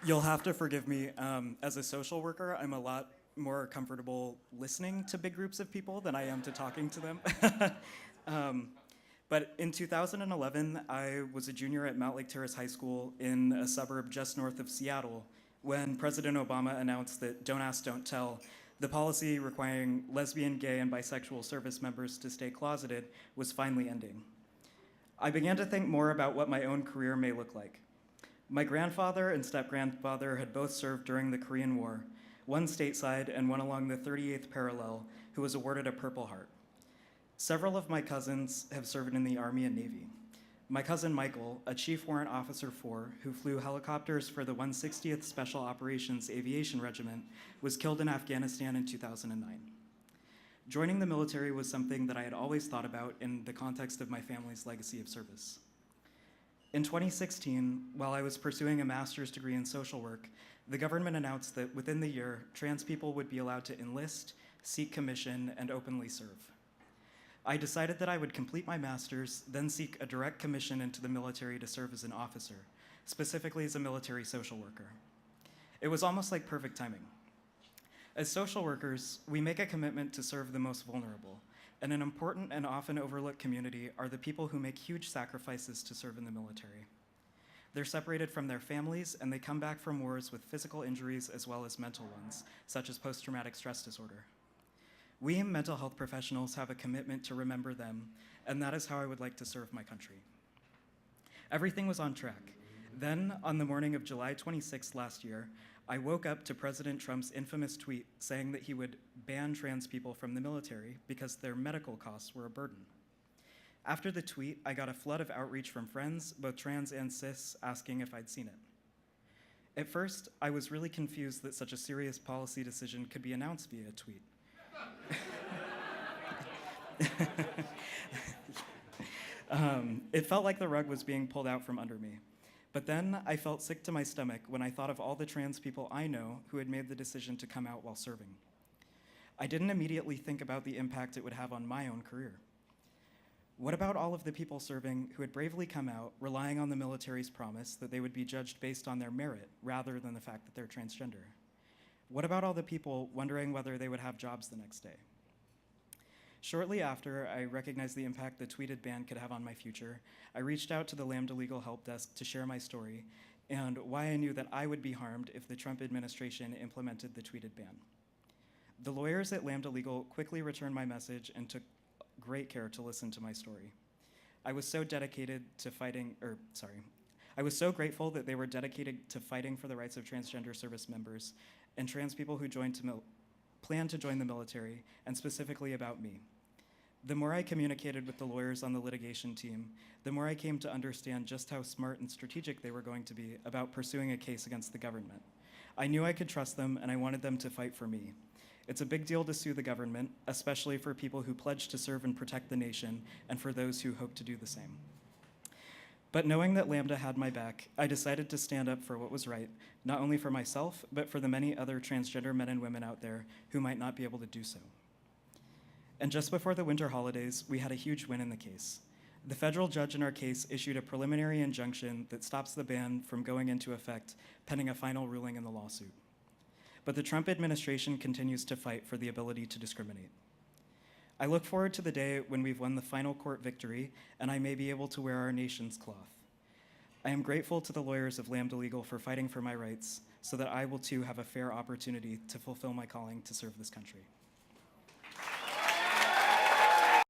You'll have to forgive me. As a social worker, I'm a lot more comfortable listening to big groups of people than I am to talking to them. But in 2011, I was a junior at Mount Lake Terrace High School in a suburb just north of Seattle when President Obama announced that Don't Ask, Don't Tell, the policy requiring lesbian, gay, and bisexual service members to stay closeted, was finally ending. I began to think more about what my own career may look like. My grandfather and step-grandfather had both served during the Korean War, one stateside and one along the 38th parallel, who was awarded a Purple Heart. Several of my cousins have served in the Army and Navy. My cousin Michael, a Chief Warrant Officer 4 who flew helicopters for the 160th Special Operations Aviation Regiment, was killed in Afghanistan in 2009. Joining the military was something that I had always thought about in the context of my family's legacy of service. In 2016, while I was pursuing a master's degree in social work, the government announced that within the year, trans people would be allowed to enlist, seek commission, and openly serve. I decided that I would complete my master's, then seek a direct commission into the military to serve as an officer, specifically as a military social worker. It was almost like perfect timing. As social workers, we make a commitment to serve the most vulnerable, and an important and often overlooked community are the people who make huge sacrifices to serve in the military. They're separated from their families, and they come back from wars with physical injuries as well as mental ones, such as post-traumatic stress disorder. We mental health professionals have a commitment to remember them, and that is how I would like to serve my country. Everything was on track. Then, on the morning of July 26th last year, I woke up to President Trump's infamous tweet saying that he would ban trans people from the military because their medical costs were a burden. After the tweet, I got a flood of outreach from friends, both trans and cis, asking if I'd seen it. At first, I was really confused that such a serious policy decision could be announced via a tweet. It felt like the rug was being pulled out from under me. But then I felt sick to my stomach when I thought of all the trans people I know who had made the decision to come out while serving. I didn't immediately think about the impact it would have on my own career. What about all of the people serving who had bravely come out, relying on the military's promise that they would be judged based on their merit rather than the fact that they're transgender? What about all the people wondering whether they would have jobs the next day? Shortly after I recognized the impact the tweeted ban could have on my future, I reached out to the Lambda Legal help desk to share my story and why I knew that I would be harmed if the Trump administration implemented the tweeted ban. The lawyers at Lambda Legal quickly returned my message and took great care to listen to my story. I was so grateful that they were dedicated to fighting for the rights of transgender service members and trans people who plan to join the military, and specifically about me. The more I communicated with the lawyers on the litigation team, the more I came to understand just how smart and strategic they were going to be about pursuing a case against the government. I knew I could trust them, and I wanted them to fight for me. It's a big deal to sue the government, especially for people who pledge to serve and protect the nation, and for those who hope to do the same. But knowing that Lambda had my back, I decided to stand up for what was right, not only for myself, but for the many other transgender men and women out there who might not be able to do so. And just before the winter holidays, we had a huge win in the case. The federal judge in our case issued a preliminary injunction that stops the ban from going into effect, pending a final ruling in the lawsuit. But the Trump administration continues to fight for the ability to discriminate. I look forward to the day when we've won the final court victory and I may be able to wear our nation's cloth. I am grateful to the lawyers of Lambda Legal for fighting for my rights so that I will too have a fair opportunity to fulfill my calling to serve this country.